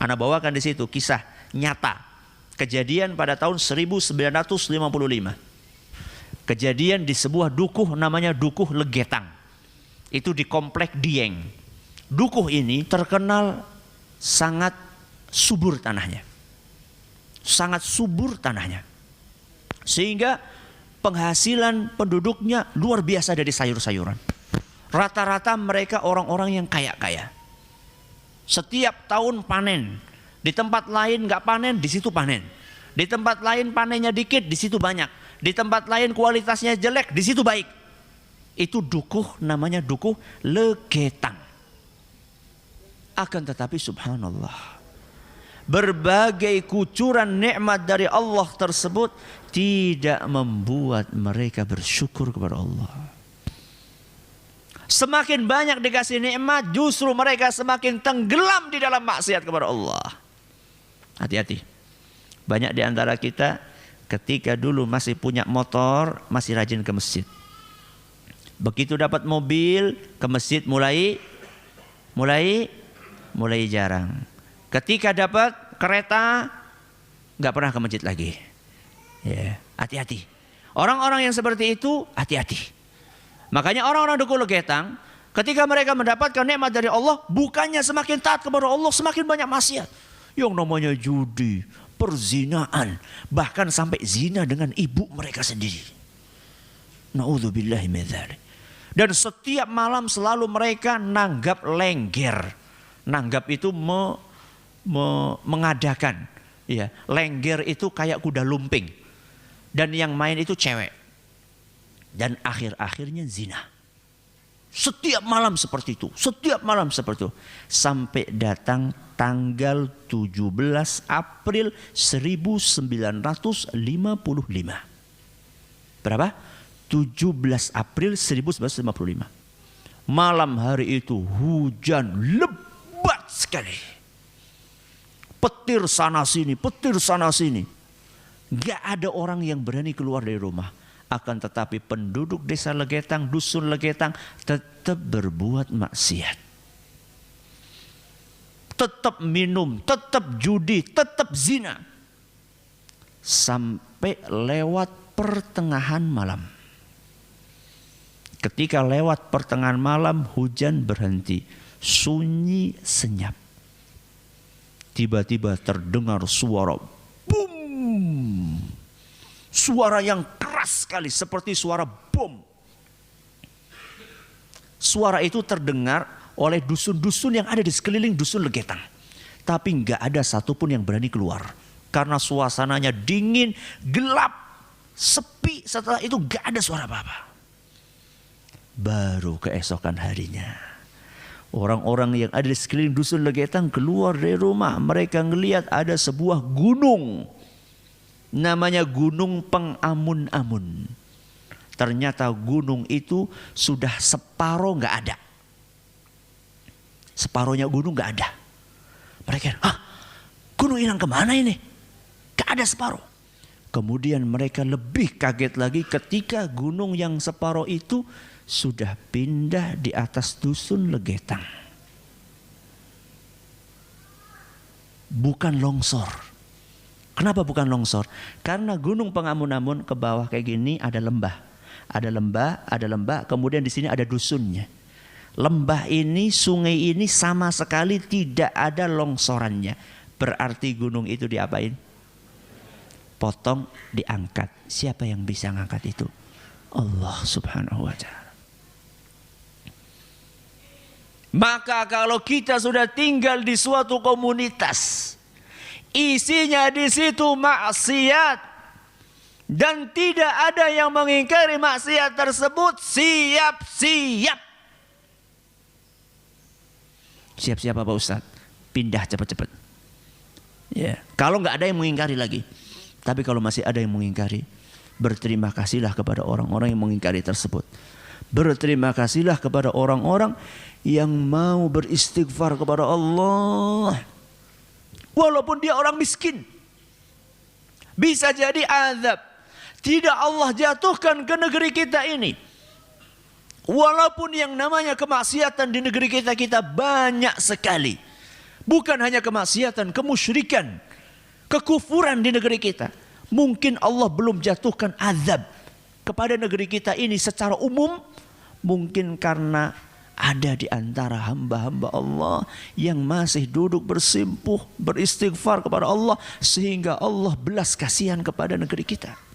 Ana bawakan di situ kisah nyata. Kejadian pada tahun 1955. Kejadian di sebuah dukuh namanya Dukuh Legetang. Itu di komplek Dieng. Dukuh ini terkenal sangat subur tanahnya. Sangat subur tanahnya. Sehingga penghasilan penduduknya luar biasa dari sayur-sayuran. Rata-rata mereka orang-orang yang kaya-kaya. Setiap tahun panen. Di tempat lain nggak panen, di situ panen. Di tempat lain panennya dikit, di situ banyak. Di tempat lain kualitasnya jelek, di situ baik. Itu dukuh, namanya Dukuh Legetang. Akan tetapi subhanallah, berbagai kucuran nikmat dari Allah tersebut tidak membuat mereka bersyukur kepada Allah. Semakin banyak dikasih nikmat, justru mereka semakin tenggelam di dalam maksiat kepada Allah. Hati-hati. Banyak di antara kita ketika dulu masih punya motor, masih rajin ke masjid. Begitu dapat mobil, ke masjid mulai jarang. Ketika dapat kereta, nggak pernah ke masjid lagi. Ya, hati-hati. Orang-orang yang seperti itu, hati-hati. Makanya orang-orang Dukuh Legetang, ketika mereka mendapatkan nikmat dari Allah, bukannya semakin taat kepada Allah, semakin banyak maksiat. Yang namanya judi, perzinaan, bahkan sampai zina dengan ibu mereka sendiri. Na'udzubillahi min dzalik. Dan setiap malam selalu mereka nanggap lengger. Nanggap itu mengadakan. Ya, lengger itu kayak kuda lumping. Dan yang main itu cewek. Dan akhir-akhirnya zina. Setiap malam seperti itu. Setiap malam seperti itu. Sampai datang tanggal 17 April 1955. Berapa? 17 April 1955. Malam hari itu hujan lebat sekali. Petir sana sini, petir sana sini. Gak ada orang yang berani keluar dari rumah. Akan tetapi penduduk desa Legetang, dusun Legetang tetap berbuat maksiat. Tetap minum, tetap judi, tetap zina. Sampai lewat pertengahan malam. Ketika lewat pertengahan malam, hujan berhenti. Sunyi senyap. Tiba-tiba terdengar suara boom. Suara yang keras sekali seperti suara bom. Suara itu terdengar oleh dusun-dusun yang ada di sekeliling dusun Legetang. Tapi nggak ada satupun yang berani keluar. Karena suasananya dingin, gelap, sepi. Setelah itu nggak ada suara apa-apa. Baru keesokan harinya, orang-orang yang ada di sekeliling dusun Legetang keluar dari rumah. Mereka ngelihat ada sebuah gunung. Namanya Gunung Pengamun-amun. Ternyata gunung itu sudah separuh nggak ada. Separuhnya gunung nggak ada. Mereka, gunung hilang kemana ini? Gak ada separuh. Kemudian mereka lebih kaget lagi ketika gunung yang separuh itu sudah pindah di atas dusun Legetang. Bukan longsor. Kenapa bukan longsor? Karena Gunung Pengamun-amun ke bawah kayak gini ada lembah. Ada lembah, kemudian di sini ada dusunnya. Lembah ini, sungai ini sama sekali tidak ada longsorannya. Berarti gunung itu diapain? Potong, diangkat. Siapa yang bisa ngangkat itu? Allah Subhanahu wa ta'ala. Maka kalau kita sudah tinggal di suatu komunitas, isinya di situ maksiat, dan tidak ada yang mengingkari maksiat tersebut, siap-siap. Siap-siap apa Ustaz? Pindah cepat-cepat. Ya, kalau nggak ada yang mengingkari lagi. Tapi kalau masih ada yang mengingkari, berterima kasihlah kepada orang-orang yang mengingkari tersebut. Berterima kasihlah kepada orang-orang yang mau beristighfar kepada Allah. Walaupun dia orang miskin. Bisa jadi azab. Tidak Allah jatuhkan ke negeri kita ini. Walaupun yang namanya kemaksiatan di negeri kita banyak sekali. Bukan hanya kemaksiatan, kemusyrikan, kekufuran di negeri kita. Mungkin Allah belum jatuhkan azab kepada negeri kita ini secara umum. Mungkin karena ada di antara hamba-hamba Allah yang masih duduk bersimpuh, beristighfar kepada Allah, sehingga Allah belas kasihan kepada negeri kita.